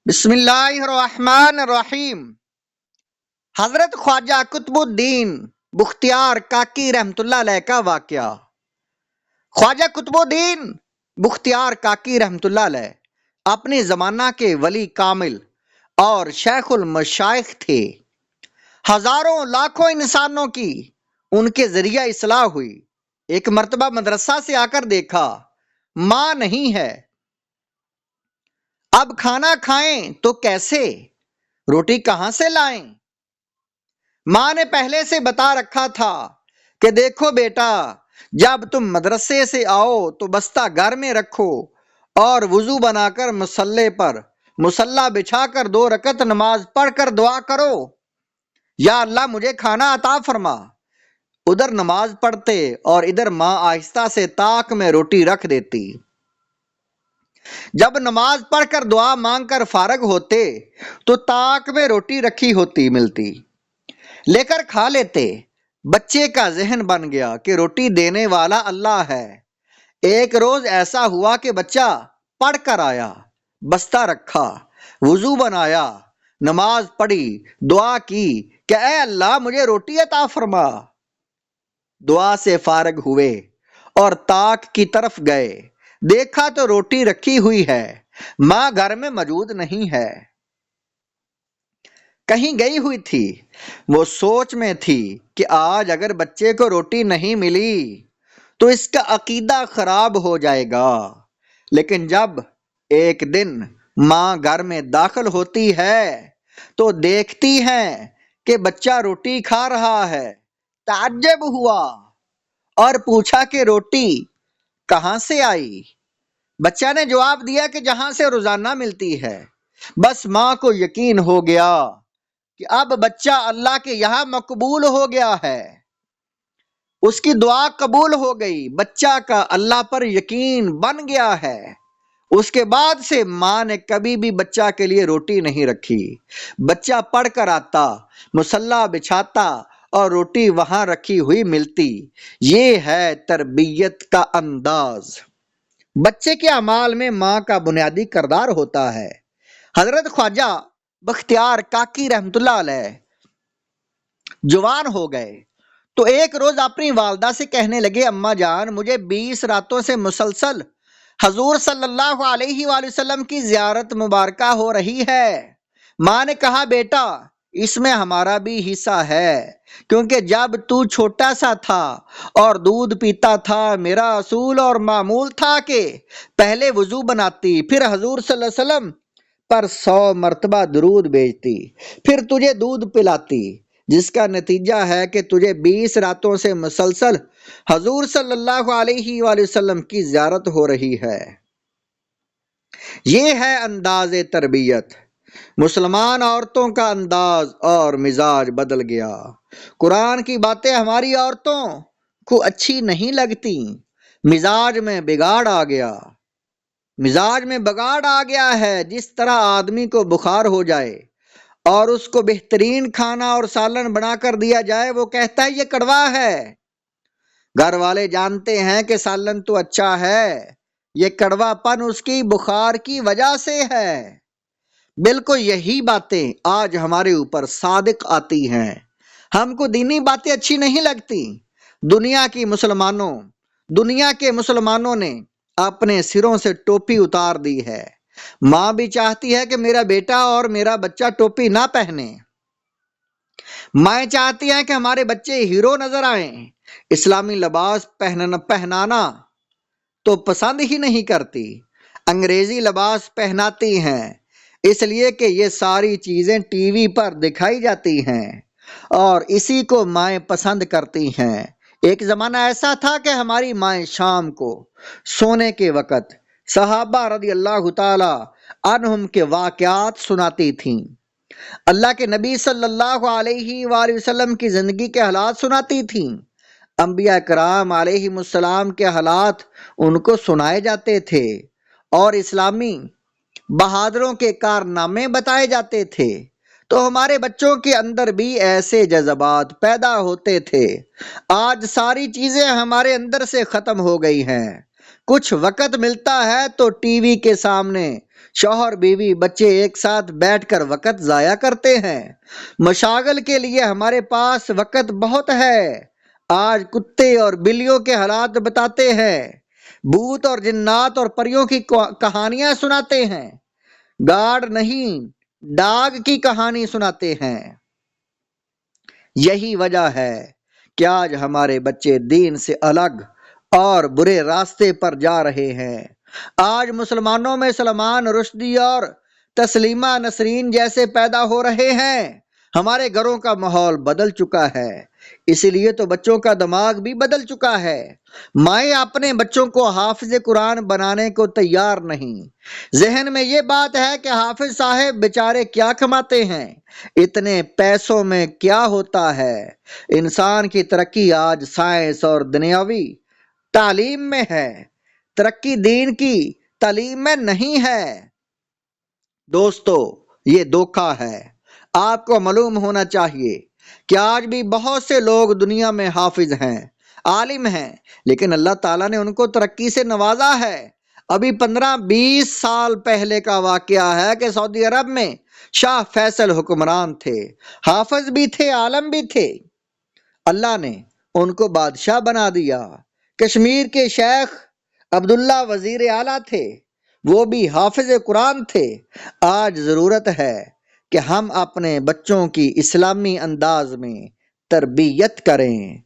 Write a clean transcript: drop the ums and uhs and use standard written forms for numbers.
بسم اللہ الرحمن الرحیم۔ حضرت خواجہ قطب الدین بختیار کاکی رحمت اللہ علیہ کا واقعہ۔ خواجہ قطب الدین بختیار کاکی رحمت اللہ علیہ اپنے زمانہ کے ولی کامل اور شیخ المشائخ تھے۔ ہزاروں لاکھوں انسانوں کی ان کے ذریعہ اصلاح ہوئی۔ ایک مرتبہ مدرسہ سے آ کر دیکھا ماں نہیں ہے، اب کھانا کھائیں تو کیسے، روٹی کہاں سے لائیں؟ ماں نے پہلے سے بتا رکھا تھا کہ دیکھو بیٹا، جب تم مدرسے سے آؤ تو بستہ گھر میں رکھو اور وضو بنا کر مصلی بچھا کر 2 رکعت نماز پڑھ کر دعا کرو، یا اللہ مجھے کھانا عطا فرما۔ ادھر نماز پڑھتے اور ادھر ماں آہستہ سے طاق میں روٹی رکھ دیتی۔ جب نماز پڑھ کر دعا مانگ کر فارغ ہوتے تو طاق میں روٹی رکھی ہوتی ملتی، لے کر کھا لیتے۔ بچے کا ذہن بن گیا کہ روٹی دینے والا اللہ ہے۔ ایک روز ایسا ہوا کہ بچہ پڑھ کر آیا، بستہ رکھا، وضو بنایا، نماز پڑھی، دعا کی کہ اے اللہ مجھے روٹی عطا فرما۔ دعا سے فارغ ہوئے اور طاق کی طرف گئے، دیکھا تو روٹی رکھی ہوئی ہے، ماں گھر میں موجود نہیں ہے، کہیں گئی ہوئی تھی۔ وہ سوچ میں تھی کہ آج اگر بچے کو روٹی نہیں ملی تو اس کا عقیدہ خراب ہو جائے گا۔ لیکن جب ایک دن ماں گھر میں داخل ہوتی ہے تو دیکھتی ہے کہ بچہ روٹی کھا رہا ہے۔ تعجب ہوا اور پوچھا کہ روٹی کہاں سے آئی؟ بچہ نے جواب دیا کہ جہاں سے روزانہ ملتی ہے۔ بس ماں کو یقین ہو گیا کہ اب بچہ اللہ کے یہاں مقبول ہو گیا ہے، اس کی دعا قبول ہو گئی، بچہ کا اللہ پر یقین بن گیا ہے۔ اس کے بعد سے ماں نے کبھی بھی بچہ کے لیے روٹی نہیں رکھی۔ بچہ پڑھ کر آتا، مصلی بچھاتا اور روٹی وہاں رکھی ہوئی ملتی۔ یہ ہے تربیت کا انداز۔ بچے کے اعمال میں ماں کا بنیادی کردار ہوتا ہے۔ حضرت خواجہ بختیار کاکی رحمت اللہ علیہ جوان ہو گئے تو ایک روز اپنی والدہ سے کہنے لگے، اماں جان مجھے 20 راتوں سے مسلسل حضور صلی اللہ علیہ وآلہ وسلم کی زیارت مبارکہ ہو رہی ہے۔ ماں نے کہا بیٹا اس میں ہمارا بھی حصہ ہے، کیونکہ جب تو چھوٹا سا تھا اور دودھ پیتا تھا میرا اصول اور معمول تھا کہ پہلے وضو بناتی، پھر حضور صلی اللہ علیہ وسلم پر 100 مرتبہ درود بھیجتی، پھر تجھے دودھ پلاتی، جس کا نتیجہ ہے کہ تجھے 20 راتوں سے مسلسل حضور صلی اللہ علیہ وآلہ وسلم کی زیارت ہو رہی ہے۔ یہ ہے انداز تربیت۔ مسلمان عورتوں کا انداز اور مزاج بدل گیا۔ قرآن کی باتیں ہماری عورتوں کو اچھی نہیں لگتی، مزاج میں بگاڑ آ گیا ہے۔ جس طرح آدمی کو بخار ہو جائے اور اس کو بہترین کھانا اور سالن بنا کر دیا جائے، وہ کہتا ہے یہ کڑوا ہے۔ گھر والے جانتے ہیں کہ سالن تو اچھا ہے، یہ کڑوا پن اس کی بخار کی وجہ سے ہے۔ بالکل یہی باتیں آج ہمارے اوپر صادق آتی ہیں۔ ہم کو دینی باتیں اچھی نہیں لگتی۔ دنیا کے مسلمانوں نے اپنے سروں سے ٹوپی اتار دی ہے۔ ماں بھی چاہتی ہے کہ میرا بیٹا اور میرا بچہ ٹوپی نہ پہنے۔ مائیں چاہتی ہیں کہ ہمارے بچے ہیرو نظر آئیں۔ اسلامی لباس پہنانا تو پسند ہی نہیں کرتی، انگریزی لباس پہناتی ہیں، اس لیے کہ یہ ساری چیزیں ٹی وی پر دکھائی جاتی ہیں اور اسی کو مائیں پسند کرتی ہیں۔ ایک زمانہ ایسا تھا کہ ہماری مائیں شام کو سونے کے وقت صحابہ رضی اللہ تعالی عنہم کے واقعات سناتی تھیں، اللہ کے نبی صلی اللہ علیہ وآلہ وسلم کی زندگی کے حالات سناتی تھیں، انبیاء کرام علیہ السلام کے حالات ان کو سنائے جاتے تھے اور اسلامی بہادروں کے کارنامے بتائے جاتے تھے، تو ہمارے بچوں کے اندر بھی ایسے جذبات پیدا ہوتے تھے۔ آج ساری چیزیں ہمارے اندر سے ختم ہو گئی ہیں۔ کچھ وقت ملتا ہے تو ٹی وی کے سامنے شوہر بیوی بچے ایک ساتھ بیٹھ کر وقت ضائع کرتے ہیں۔ مشاغل کے لیے ہمارے پاس وقت بہت ہے۔ آج کتے اور بلیوں کے حالات بتاتے ہیں، بھوت اور جنات اور پریوں کی کہانیاں سناتے ہیں، گاڈ نہیں ڈاگ کی کہانی سناتے ہیں۔ یہی وجہ ہے کہ آج ہمارے بچے دین سے الگ اور برے راستے پر جا رہے ہیں۔ آج مسلمانوں میں سلمان رشدی اور تسلیمہ نسرین جیسے پیدا ہو رہے ہیں۔ ہمارے گھروں کا ماحول بدل چکا ہے، اسی لیے تو بچوں کا دماغ بھی بدل چکا ہے۔ مائیں اپنے بچوں کو حافظ قرآن بنانے کو تیار نہیں۔ ذہن میں یہ بات ہے کہ حافظ صاحب بیچارے کیا کماتے ہیں، اتنے پیسوں میں کیا ہوتا ہے۔ انسان کی ترقی آج سائنس اور دنیاوی تعلیم میں ہے، ترقی دین کی تعلیم میں نہیں ہے۔ دوستو، یہ دھوکہ ہے۔ آپ کو معلوم ہونا چاہیے کہ آج بھی بہت سے لوگ دنیا میں حافظ ہیں، عالم ہیں، لیکن اللہ تعالیٰ نے ان کو ترقی سے نوازا ہے۔ ابھی 15-20 سال پہلے کا واقعہ ہے کہ سعودی عرب میں شاہ فیصل حکمران تھے، حافظ بھی تھے، عالم بھی تھے۔ اللہ نے ان کو بادشاہ بنا دیا۔ کشمیر کے شیخ عبداللہ وزیر اعلیٰ تھے، وہ بھی حافظ قرآن تھے۔ آج ضرورت ہے کہ ہم اپنے بچوں کی اسلامی انداز میں تربیت کریں۔